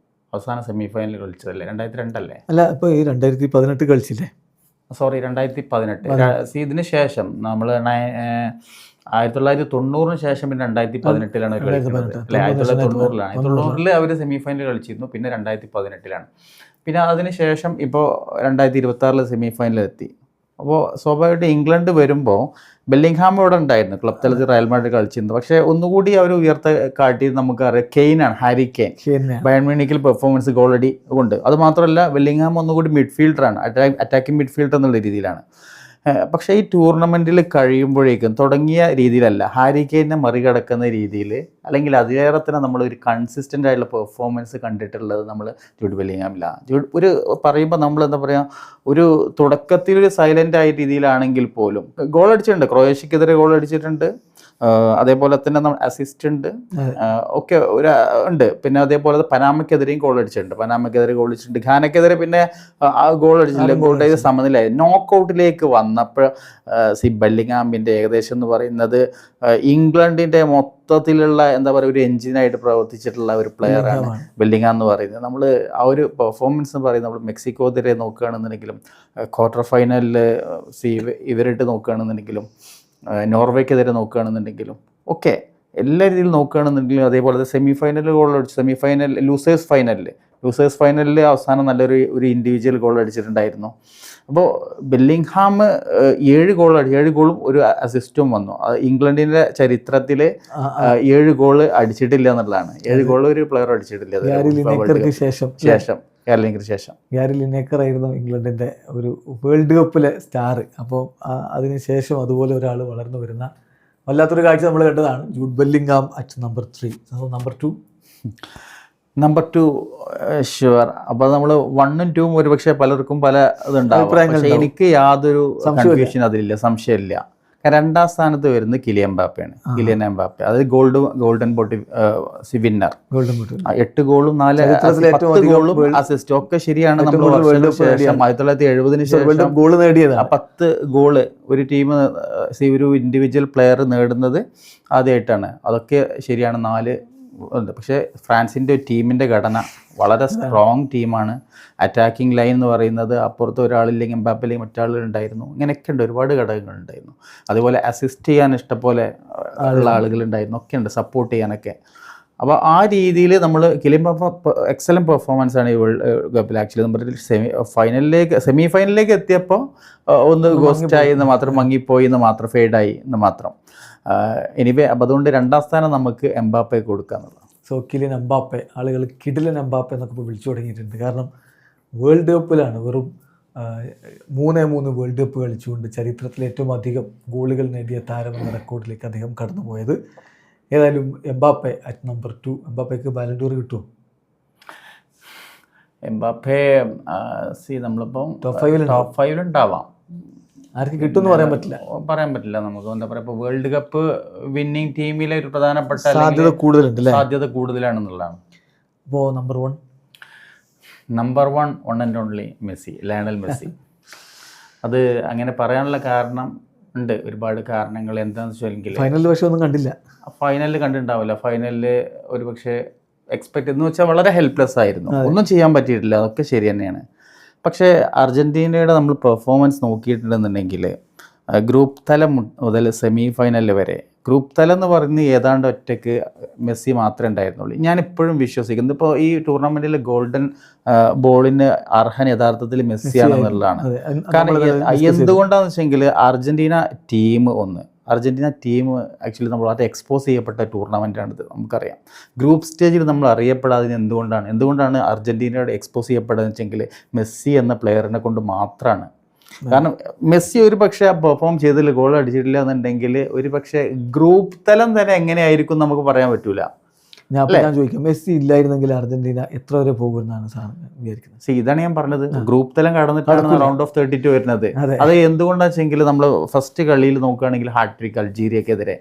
അവസാന സെമി ഫൈനലിൽ കളിച്ചതല്ലേ? 2002 അല്ലേ? അല്ല, ഇപ്പോൾ ഈ 2018 കളിച്ചില്ലേ? സോറി, 2018. ഇതിന് ശേഷം നമ്മൾ 1990 ശേഷം പിന്നെ 2018 അവർ കളിക്കുന്നത് അല്ലേ? 1990 അവർ സെമി ഫൈനൽ കളിച്ചിരുന്നു. പിന്നെ 2018. പിന്നെ അതിന് ശേഷം ഇപ്പോൾ 2026 സെമി ഫൈനലിലെത്തി. അപ്പോൾ സ്വാഭാവികമായിട്ട് ഇംഗ്ലണ്ട് വരുമ്പോൾ ബെല്ലിംഗ്ഹാം ഇവിടെ ഉണ്ടായിരുന്നു, ക്ലബ് തലത്തിൽ റയൽ മാഡ്രിഡ് കളിച്ചിരുന്നു. പക്ഷേ ഒന്നുകൂടി അവർ കാട്ടിയത് നമുക്കറിയാം, കെയ്നാണ്, ഹാരി കെയ്ൻ. ബയൺ മ്യൂണിക്കിൽ പെർഫോമൻസ് ഗോളടി ഉണ്ട്. അത് മാത്രമല്ല ബെല്ലിംഗ്ഹാം ഒന്നുകൂടി മിഡ്ഫീൽഡറാണ്, അറ്റാക്കിംഗ് മിഡ്ഫീൽഡർ എന്നുള്ള രീതിയിലാണ്. പക്ഷേ ഈ ടൂർണമെൻറ്റിൽ കഴിയുമ്പോഴേക്കും തുടങ്ങിയ രീതിയിലല്ല, ഹാരി കെയ്നെ മറികടക്കുന്ന രീതിയിൽ അല്ലെങ്കിൽ അതിലേറെ തന്നെ നമ്മളൊരു കൺസിസ്റ്റൻ്റ് ആയിട്ടുള്ള പെർഫോമൻസ് കണ്ടിട്ടുള്ളത് നമ്മൾ ജൂഡ് ബെല്ലിംഗ്ഹാമിലാണ്. ഒരു പറയുമ്പോൾ നമ്മൾ എന്താ പറയുക, ഒരു തുടക്കത്തിലൊരു സൈലൻ്റ് ആയ രീതിയിലാണെങ്കിൽ പോലും ഗോൾ അടിച്ചിട്ടുണ്ട്. ക്രൊയേഷ്യക്കെതിരെ ഗോൾ അടിച്ചിട്ടുണ്ട്. അതേപോലെ തന്നെ അസിസ്റ്റ് ഉണ്ട്, ഒക്കെ ഉണ്ട്. പിന്നെ അതേപോലെ പനാമയ്ക്കെതിരെയും ഗോൾ അടിച്ചിട്ടുണ്ട്. ഘാനയ്ക്കെതിരെ പിന്നെ ഗോൾ അടിച്ചില്ല, ഗോളുടെ സമനിലയായി. നോക്കൗട്ടിലേക്ക് വന്നപ്പോൾ ബെല്ലിംഗ്ഹാമിൻ്റെ ഏകദേശം എന്ന് പറയുന്നത് ഇംഗ്ലണ്ടിൻ്റെ മൊത്തത്തിലുള്ള എന്താ പറയുക ഒരു എഞ്ചിനായിട്ട് പ്രവർത്തിച്ചിട്ടുള്ള ഒരു പ്ലെയറാണ് ബെല്ലിംഗ്ഹാം എന്ന് പറയുന്നത്. നമ്മൾ ആ ഒരു പെർഫോമൻസ് എന്ന് പറയുന്നത് നമ്മൾ മെക്സിക്കോക്കെതിരെ നോക്കുകയാണെന്നുണ്ടെങ്കിലും, ക്വാർട്ടർ ഫൈനലിൽ ഇവരിട്ട് നോക്കുകയാണെന്നുണ്ടെങ്കിലും, നോർവേക്കെതിരെ നോക്കുകയാണെന്നുണ്ടെങ്കിലും ഒക്കെ എല്ലാ രീതിയിലും നോക്കുകയാണെന്നുണ്ടെങ്കിലും, അതേപോലെ സെമി ഫൈനലിൽ ഗോൾ അടിച്ചു. ലൂസേഴ്സ് ഫൈനലിൽ അവസാനം നല്ലൊരു ഇൻഡിവിജ്വൽ ഗോൾ അടിച്ചിട്ടുണ്ടായിരുന്നു. അപ്പോൾ ബെല്ലിംഗ്ഹാം 7 ഗോളും ഒരു അസിസ്റ്റും വന്നു. ഇംഗ്ലണ്ടിൻ്റെ ചരിത്രത്തിൽ 7 ഗോൾ അടിച്ചിട്ടില്ല എന്നുള്ളതാണ്. 7 ഗോൾ ഒരു പ്ലെയർ അടിച്ചിട്ടില്ല ശേഷം. ഗ്യാരി ലിനേക്കർ ആയിരുന്നു ഇംഗ്ലണ്ടിൻ്റെ ഒരു വേൾഡ് കപ്പിലെ സ്റ്റാർ. അപ്പോൾ അതിനുശേഷം അതുപോലെ ഒരാൾ വളർന്നു വരുന്ന വല്ലാത്തൊരു കാഴ്ച നമ്മൾ കണ്ടതാണ്. Jude Bellingham at number 3. Number 2 number 2 sure. അപ്പോൾ നമ്മൾ 1ഉം 2ഉം ഒരുപക്ഷെ പലർക്കും പല ഇതുണ്ടാവും. പക്ഷേ എനിക്ക് യാതൊരു കൺഫ്യൂഷൻ അതിലില്ല, സംശയമില്ല. രണ്ടാം സ്ഥാനത്ത് വരുന്നത് കിലിയൻ എംബാപ്പെ. അത് ഗോൾഡൻ ബോട്ട് വിന്നർ. 8 ഗോളും 10 ഗോളും അസിസ്റ്റ് ഒക്കെ ശരിയാണ്. നമ്മൾ ശേഷം 1970 ശേഷം ഗോൾ നേടിയത് 10 ഗോള് ഒരു ടീം, ഒരു ഇൻഡിവിജ്വൽ പ്ലെയർ നേടുന്നത് ആദ്യമായിട്ടാണ്. അതൊക്കെ ശരിയാണ്. 4 ഉണ്ട്. പക്ഷേ ഫ്രാൻസിൻ്റെ ടീമിൻ്റെ ഘടന വളരെ സ്ട്രോങ് ടീമാണ്. അറ്റാക്കിംഗ് ലൈൻ എന്ന് പറയുന്നത് അപ്പുറത്ത് ഒരാളില്ലെങ്കിൽ എംബാപ്പയിലേക്ക് മറ്റാളുകളുണ്ടായിരുന്നു. ഇങ്ങനെയൊക്കെ ഉണ്ട്, ഒരുപാട് ഘടകങ്ങളുണ്ടായിരുന്നു. അതുപോലെ അസിസ്റ്റ് ചെയ്യാൻ ഇഷ്ടംപോലെ ഉള്ള ആളുകളുണ്ടായിരുന്നു, ഒക്കെ ഉണ്ട് സപ്പോർട്ട് ചെയ്യാനൊക്കെ. അപ്പോൾ ആ രീതിയിൽ നമ്മൾ കിലിയൻ എംബാപ്പെ എക്സലൻറ്റ് പെർഫോമൻസ് ആണ് ഈ വേൾഡ് കപ്പിൽ. ആക്ച്വലി നമ്മൾ സെമി ഫൈനലിലേക്ക് എത്തിയപ്പോൾ ഒന്ന് ഗോസ്റ്റായി എന്ന് മാത്രം, മങ്ങിപ്പോയി എന്ന് മാത്രം, ഫെയ്ഡായി എന്ന് മാത്രം. എനിവേ അപ്പോൾ അതുകൊണ്ട് രണ്ടാം സ്ഥാനം നമുക്ക് എംബാപ്പെ കൊടുക്കാന്നുള്ളത്. സോ കിലിയൻ എംബാപ്പെ, ആളുകൾ കിടിലൻ എംബാപ്പെ എന്നൊക്കെ ഇപ്പോൾ വിളിച്ചു തുടങ്ങിയിട്ടുണ്ട്. കാരണം വേൾഡ് കപ്പിലാണ് വെറും 3 വേൾഡ് കപ്പ് കളിച്ചുകൊണ്ട് ചരിത്രത്തിൽ ഏറ്റവും അധികം ഗോളുകൾ നേടിയ താരം എന്ന റെക്കോർഡിലേക്ക് അദ്ദേഹം കടന്നുപോയത്. ഏതായാലും എംബാപ്പെ അറ്റ് നമ്പർ 2. എംബാപ്പയ്ക്ക് ബാലൻ ഡോർ കിട്ടുമോ? എംബാപ്പെ നമ്മളിപ്പം ടോപ്പ് 5 ഉണ്ടാവാം. ആർക്ക് കിട്ടുമെന്ന് പറയാൻ പറ്റില്ല. നമുക്ക് എന്താ പറയുക, ഇപ്പോൾ വേൾഡ് കപ്പ് വിന്നിങ് ടീമിലെ ഒരു പ്രധാനപ്പെട്ട സാധ്യത കൂടുതലാണെന്നുള്ളതാണ്. ഇപ്പോൾ number 1 and only Messi, Lionel Messi. അത് അങ്ങനെ പറയാനുള്ള കാരണം ഉണ്ട്, ഒരുപാട് കാരണങ്ങൾ. എന്താണെന്ന് വെച്ചാൽ ഫൈനലിൽ പക്ഷേ ഒന്നും കണ്ടില്ല. ഫൈനലിൽ കണ്ടിട്ടുണ്ടാവില്ല. ഫൈനലിൽ ഒരുപക്ഷെ എക്സ്പെക്ട് എന്ന് വെച്ചാൽ വളരെ ഹെൽപ്ലെസ് ആയിരുന്നു, ഒന്നും ചെയ്യാൻ പറ്റിയിട്ടില്ല. അതൊക്കെ ശരി തന്നെയാണ്. പക്ഷേ അർജൻറ്റീനയുടെ നമ്മൾ പെർഫോമൻസ് നോക്കിയിട്ടുണ്ടെന്നുണ്ടെങ്കിൽ ഗ്രൂപ്പ് തലം മുതൽ സെമി ഫൈനൽ വരെ, ഗ്രൂപ്പ് തലം എന്ന് പറയുന്നത് ഏതാണ്ട് ഒറ്റയ്ക്ക് മെസ്സി മാത്രമേ ഉണ്ടായിരുന്നുള്ളൂ. ഞാനിപ്പോഴും വിശ്വസിക്കുന്നത് ഇപ്പോൾ ഈ ടൂർണമെൻറ്റിൽ ഗോൾഡൻ ബോളിന് അർഹൻ യഥാർത്ഥത്തിൽ മെസ്സിയാണെന്നുള്ളതാണ്. കാരണം എന്തുകൊണ്ടാണെന്ന് വെച്ചെങ്കിൽ അർജൻറ്റീന ടീം ആക്ച്വലി നമ്മൾ അത് എക്സ്പോസ് ചെയ്യപ്പെട്ട ടൂർണമെൻറ്റാണിത്. നമുക്കറിയാം ഗ്രൂപ്പ് സ്റ്റേജിൽ നമ്മൾ അറിയപ്പെടാതിന് എന്തുകൊണ്ടാണ് അർജൻറ്റീനയുടെ എക്സ്പോസ് ചെയ്യപ്പെടുന്നത് വെച്ചെങ്കിൽ മെസ്സി എന്ന പ്ലെയറിനെ കൊണ്ട് മാത്രമാണ്. കാരണം മെസ്സി ഒരു പക്ഷേ പെർഫോം ചെയ്തില്ല, ഗോൾ അടിച്ചിട്ടില്ല എന്നുണ്ടെങ്കിൽ ഒരു പക്ഷേ ഗ്രൂപ്പ് തലം തന്നെ എങ്ങനെയായിരിക്കും നമുക്ക് പറയാൻ പറ്റൂല. ഞാൻ ചോദിക്കാം, മെസ്സി ഇല്ലായിരുന്നെങ്കിൽ അർജന്റീന എത്ര വരെ പോകുമെന്നാണ് വിചാരിക്കുന്നത്? ഇതാണ് ഞാൻ പറഞ്ഞത്, ഗ്രൂപ്പ് തലം കടന്നിട്ടാണ് റൗണ്ട് ഓഫ് 32 വരുന്നത്. അത് എന്തുകൊണ്ടാണെന്ന് വെച്ചെങ്കിൽ നമ്മൾ ഫസ്റ്റ് കളിയിൽ നോക്കുകയാണെങ്കിൽ ഹാട്രിക് അൾജീരിയക്കെതിരെ,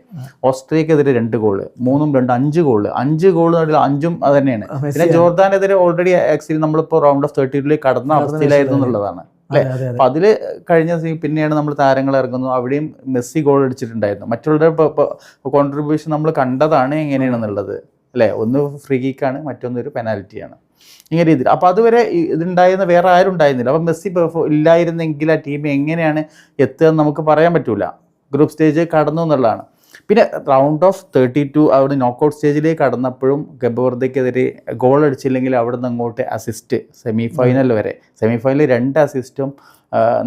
ഓസ്ട്രിയക്കെതിരെ 2 ഗോള്, 3ഉം 2 5 ഗോള്, 5 ഗോള് 5ഉം അത് തന്നെയാണ്. പിന്നെ ജോർദാനെതിരെ ഓൾറെഡി ആക്ച്വലി നമ്മളിപ്പോൾ റൗണ്ട് ഓഫ് 32 കടന്ന അവസ്ഥയിലായിരുന്നു എന്നുള്ളതാണ് അല്ലേ. അപ്പം അതിൽ കഴിഞ്ഞ പിന്നെയാണ് നമ്മൾ താരങ്ങൾ ഇറങ്ങുന്നു, അവിടെയും മെസ്സി ഗോൾ അടിച്ചിട്ടുണ്ടായിരുന്നു. മറ്റുള്ളവരുടെ കോൺട്രിബ്യൂഷൻ നമ്മൾ കണ്ടതാണ് എങ്ങനെയാണെന്നുള്ളത് അല്ലേ. ഒന്ന് ഫ്രീ കിക്കാണ്, മറ്റൊന്നൊരു പെനാൽറ്റിയാണ്, ഇങ്ങനെ രീതിയിൽ. അപ്പോൾ അതുവരെ ഇതുണ്ടായിരുന്ന വേറെ ആരും ഉണ്ടായിരുന്നില്ല. അപ്പം മെസ്സി ഇല്ലായിരുന്നെങ്കിൽ ആ ടീം എങ്ങനെയാണ് എത്തുക എന്ന് നമുക്ക് പറയാൻ പറ്റൂല. ഗ്രൂപ്പ് സ്റ്റേജ് കടന്നു എന്നുള്ളതാണ്. പിന്നെ റൗണ്ട് ഓഫ് 32 അവിടെ നോക്കൗട്ട് സ്റ്റേജിലേക്ക് കടന്നപ്പോഴും ഗബോർദയ്ക്കെതിരെ ഗോൾ അടിച്ചില്ലെങ്കിൽ അവിടെ നിന്ന് അങ്ങോട്ട് അസിസ്റ്റ് സെമി ഫൈനൽ വരെ. സെമി ഫൈനലിൽ 2 അസിസ്റ്റും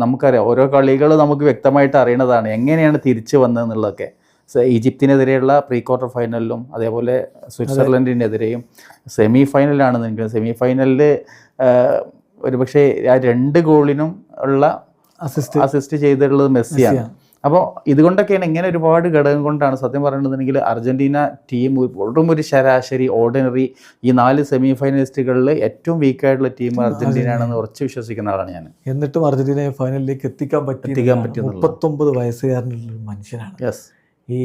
നമുക്കറിയാം. ഓരോ കളികൾ നമുക്ക് വ്യക്തമായിട്ട് അറിയണതാണ് എങ്ങനെയാണ് തിരിച്ചു വന്നതെന്നുള്ളതൊക്കെ. ഈജിപ്തിനെതിരെയുള്ള പ്രീ ക്വാർട്ടർ ഫൈനലിലും അതേപോലെ സ്വിറ്റ്സർലൻഡിനെതിരെയും സെമി ഫൈനലിലാണെന്ന് എനിക്ക്. സെമി ഫൈനലിൽ ഒരുപക്ഷെ ആ 2 ഗോളിനും ഉള്ള അസിസ്റ്റ് ചെയ്തിട്ടുള്ളത് മെസ്സിയാണ്. അപ്പോൾ ഇതുകൊണ്ടൊക്കെയാണ്, ഇങ്ങനെ ഒരുപാട് ഘടകം കൊണ്ടാണ് സത്യം പറയുന്നുണ്ടെങ്കിൽ അർജൻറ്റീന ടീം വെറും ഒരു ശരാശരി ഓർഡിനറി ഈ 4 സെമി ഫൈനലിസ്റ്റുകളിൽ ഏറ്റവും വീക്കായിട്ടുള്ള ടീം അർജന്റീനയാണെന്ന് ഉറച്ചു വിശ്വസിക്കുന്ന ആളാണ് ഞാൻ. എന്നിട്ടും അർജന്റീനയെ ഫൈനലിലേക്ക് എത്തിക്കാൻ പറ്റിയ 39 വയസ്സുകാരനുള്ള ഒരു മനുഷ്യനാണ്. യെസ്, ഈ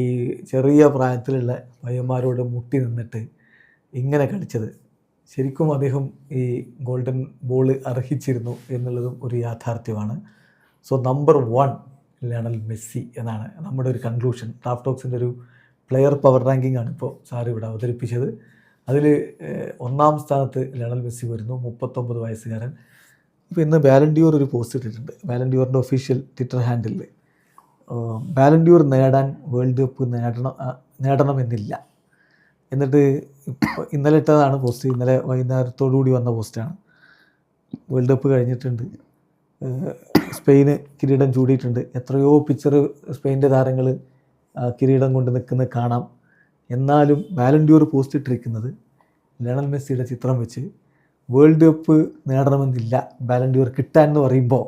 ചെറിയ പ്രായത്തിലുള്ള പയ്യന്മാരോട് മുട്ടി നിന്നിട്ട് ഇങ്ങനെ കളിച്ചത് ശരിക്കും അദ്ദേഹം ഈ ഗോൾഡൻ ബോൾ അർഹിച്ചിരുന്നു എന്നുള്ളതും ഒരു യാഥാർത്ഥ്യമാണ്. സോ നമ്പർ 1 ലയണൽ മെസ്സി എന്നാണ് നമ്മുടെ ഒരു കൺക്ലൂഷൻ. റാഫ് ടോക്സിൻ്റെ ഒരു പ്ലെയർ പവർ റാങ്കിങ് ആണ് ഇപ്പോൾ സാർ ഇവിടെ അവതരിപ്പിച്ചത്. അതിൽ 1ാം സ്ഥാനത്ത് ലയണൽ മെസ്സി വരുന്നു, 39 വയസ്സുകാരൻ. ഇപ്പോൾ ഇന്ന് ബാലൻഡിയോർ ഒരു പോസ്റ്റ് ഇട്ടിട്ടുണ്ട്, ബാലൻഡിയോറിൻ്റെ ഒഫീഷ്യൽ ട്വിറ്റർ ഹാൻഡിലിൽ. ബാലൻഡിയോർ നേടാൻ വേൾഡ് കപ്പ് നേടണമെന്നില്ല. എന്നിട്ട് ഇന്നലെ ഇട്ടതാണ് പോസ്റ്റ്, ഇന്നലെ വൈകുന്നേരത്തോടുകൂടി വന്ന പോസ്റ്റാണ്. വേൾഡ് കപ്പ് കഴിഞ്ഞിട്ടുണ്ട്, സ്പെയിന് കിരീടം ചൂടിയിട്ടുണ്ട്. എത്രയോ പിക്ചർ സ്പെയിൻ്റെ താരങ്ങൾ കിരീടം കൊണ്ട് നിൽക്കുന്നത് കാണാം. എന്നാലും ബാലൻഡിയോർ പോസ്റ്റ് ഇട്ടിരിക്കുന്നത് ലയണൽ മെസ്സിയുടെ ചിത്രം വെച്ച് വേൾഡ് കപ്പ് നേടണമെന്നില്ല ബാലൻഡിയോർ കിട്ടാൻ എന്ന് പറയുമ്പോൾ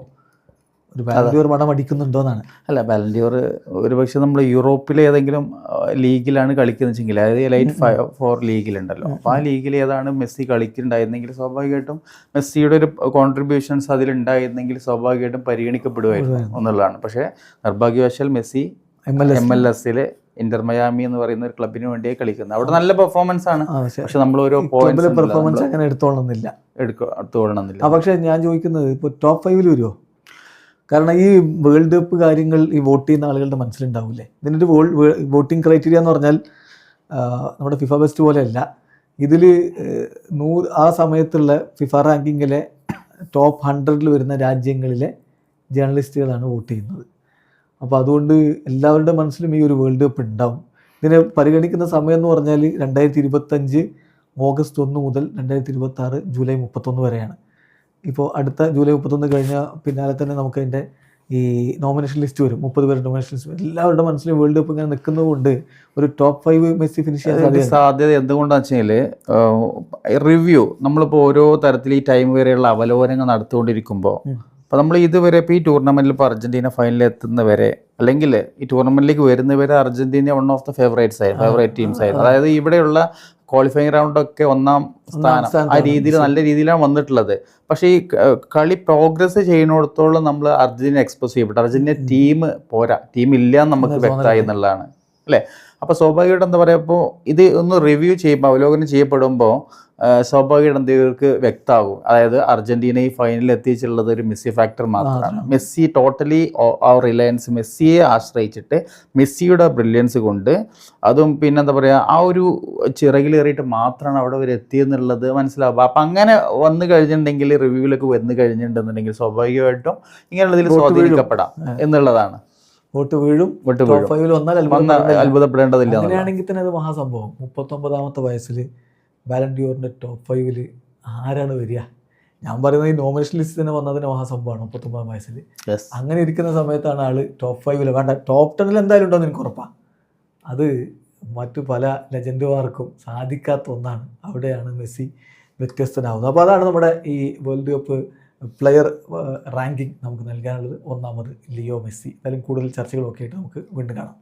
ഒരു ബാലൻഡിയോർ മണം അടിക്കുന്നുണ്ടോ എന്നാണ്. അല്ല, ബാലൻഡിയോർ ഒരുപക്ഷെ നമ്മൾ യൂറോപ്പിലെ ഏതെങ്കിലും ലീഗിലാണ് കളിക്കുന്നത് വെച്ചെങ്കിൽ, അതായത് എലൈറ്റ് 4 ലീഗിലുണ്ടല്ലോ, അപ്പോൾ ആ ലീഗിൽ ഏതാണ് മെസ്സി കളിക്കുന്നുണ്ടായിരുന്നെങ്കിൽ സ്വാഭാവികമായിട്ടും മെസ്സിയുടെ ഒരു കോൺട്രിബ്യൂഷൻസ് അതിലുണ്ടായിരുന്നെങ്കിൽ സ്വാഭാവികമായിട്ടും പരിഗണിക്കപ്പെടുമായിരുന്നു എന്നുള്ളതാണ്. പക്ഷേ നിർഭാഗ്യവശാൽ മെസ്സി MLS ഇന്റർ മയാമി എന്ന് പറയുന്ന ഒരു ക്ലബിന് വേണ്ടിയേ കളിക്കുന്നത്. അവിടെ നല്ല പെർഫോമൻസ് ആണ്, പക്ഷെ നമ്മൾ ഓരോ പെർഫോമൻസ് അങ്ങനെ എടുത്തോളണമെന്നില്ല. പക്ഷേ ഞാൻ ചോദിക്കുന്നത് ഇപ്പോൾ ടോപ്പ് 5 വരുമോ? കാരണം ഈ വേൾഡ് കപ്പ് കാര്യങ്ങൾ ഈ വോട്ട് ചെയ്യുന്ന ആളുകളുടെ മനസ്സിലുണ്ടാവില്ലേ? ഇതിൻ്റെ ഒരു വോട്ടിംഗ് ക്രൈറ്റീരിയ എന്ന് പറഞ്ഞാൽ നമ്മുടെ ഫിഫ ബെസ്റ്റ് പോലെയല്ല. ഇതിൽ ആ സമയത്തുള്ള ഫിഫ റാങ്കിങ്ങിലെ ടോപ്പ് 100 വരുന്ന രാജ്യങ്ങളിലെ ജേർണലിസ്റ്റുകളാണ് വോട്ട് ചെയ്യുന്നത്. അപ്പോൾ അതുകൊണ്ട് എല്ലാവരുടെ മനസ്സിലും ഈ ഒരു വേൾഡ് കപ്പ് ഉണ്ടാവും. ഇതിനെ പരിഗണിക്കുന്ന സമയം എന്ന് പറഞ്ഞാൽ 2025 ഓഗസ്റ്റ് 1 മുതൽ 2026 ജൂലൈ 31 വരെയാണ്. ഇപ്പോൾ അടുത്ത ജൂലൈ 31 കഴിഞ്ഞ പിന്നാലെ തന്നെ നമുക്ക് അതിൻ്റെ ഈ നോമിനേഷൻ ലിസ്റ്റ് വരും. 30 പേരുടെ നോമിനേഷൻ ലിസ്റ്റ് വരും. എല്ലാവരുടെ മനസ്സിലും വേൾഡ് കപ്പ് ഇങ്ങനെ നിൽക്കുന്നതുകൊണ്ട് ഒരു ടോപ്പ് 5 മെസ്സി ഫിനിഷ് ചെയ്യാൻ സാധ്യത എന്തുകൊണ്ടാണെന്ന് വെച്ചാൽ റിവ്യൂ നമ്മളിപ്പോൾ ഓരോ തരത്തിൽ ഈ ടൈം വരെയുള്ള അവലോകനങ്ങൾ നടത്തിക്കൊണ്ടിരിക്കുമ്പോൾ, അപ്പോൾ നമ്മൾ ഇതുവരെ ഇപ്പോൾ ഈ ടൂർണമെൻറ്റിൽ ഇപ്പോൾ അർജൻറ്റീന ഫൈനലിൽ എത്തുന്നവരെ, അല്ലെങ്കിൽ ഈ ടൂർണമെൻറ്റിലേക്ക് വരുന്നവരെ Argentina one of the favourite teams ആയിരുന്നു. അതായത് ഇവിടെയുള്ള ക്വാളിഫയിങ് റൗണ്ടൊക്കെ 1ാം സ്ഥാനം ആ രീതിയിൽ നല്ല രീതിയിലാണ് വന്നിട്ടുള്ളത്. പക്ഷേ ഈ കളി പ്രോഗ്രസ് ചെയ്യുന്നിടത്തോളം നമ്മൾ അർജന്റീന എക്സ്പോസ് ചെയ്യപ്പെട്ടു. അർജന്റീന ടീം പോരാ, ടീം ഇല്ല എന്ന് നമുക്ക് വ്യക്തമായി എന്നുള്ളതാണ് അല്ലേ? അപ്പോൾ സ്വാഭാവികമായിട്ട് എന്താ പറയുക, ഇപ്പോൾ ഇത് ഒന്ന് റിവ്യൂ ചെയ്യുമ്പോൾ, അവലോകനം ചെയ്യപ്പെടുമ്പോൾ സ്വാഭാവികമായിട്ട് എന്തെങ്കിലും വ്യക്തമാകും. അതായത് അർജന്റീന ഈ ഫൈനലിൽ എത്തിച്ചുള്ളത് ഒരു മെസ്സി ഫാക്ടർ മാത്രമാണ്. മെസ്സി ടോട്ടലി ആ റിലയൻസ് മെസ്സിയെ ആശ്രയിച്ചിട്ട് മെസ്സിയുടെ ബ്രില്യൻസ് കൊണ്ട്, അതും പിന്നെ എന്താ പറയുക, ആ ഒരു ചിറകിലേറിയിട്ട് മാത്രമാണ് അവിടെ അവർ എത്തിയെന്നുള്ളത് മനസ്സിലാവും. അപ്പം അങ്ങനെ വന്നു കഴിഞ്ഞിട്ടുണ്ടെങ്കിൽ, റിവ്യൂവിലൊക്കെ വന്നു കഴിഞ്ഞിട്ടുണ്ടെന്നുണ്ടെങ്കിൽ സ്വാഭാവികമായിട്ടും ഇങ്ങനെയുള്ളതിൽ സ്വാധീനിക്കപ്പെടാം എന്നുള്ളതാണ്. വോട്ട് വീഴും, അത്ഭുതപ്പെടേണ്ടതില്ല. അങ്ങനെയാണെങ്കിൽ തന്നെ അത് മഹാസംഭവം. 39ാമത്തെ വയസ്സിൽ ബാലൻഡിയോറിൻ്റെ ടോപ്പ് 5 ആരാണ് വരിക? ഞാൻ പറയുന്നത് ഈ നോമിനേഷൻ ലിസ്റ്റ് തന്നെ വന്നതിന് മഹാസംഭവമാണ്. 39 വയസ്സിൽ അങ്ങനെ ഇരിക്കുന്ന സമയത്താണ് ആൾ ടോപ്പ് 5 വേണ്ട ടോപ്പ് 10 എന്തായാലും ഉണ്ടോയെന്ന് എനിക്ക് ഉറപ്പാണ്. അത് മറ്റു പല ലെജൻഡുമാർക്കും സാധിക്കാത്ത ഒന്നാണ്. അവിടെയാണ് മെസ്സി വ്യത്യസ്തനാവുന്നത്. അപ്പോൾ അതാണ് നമ്മുടെ ഈ വേൾഡ് കപ്പ് പ്ലെയർ റാങ്കിങ് നമുക്ക് നൽകാനുള്ളത്. 1ാമത് ലിയോ മെസ്സി. എന്തായാലും കൂടുതൽ ചർച്ചകളൊക്കെ ആയിട്ട് നമുക്ക് വീണ്ടും കാണാം.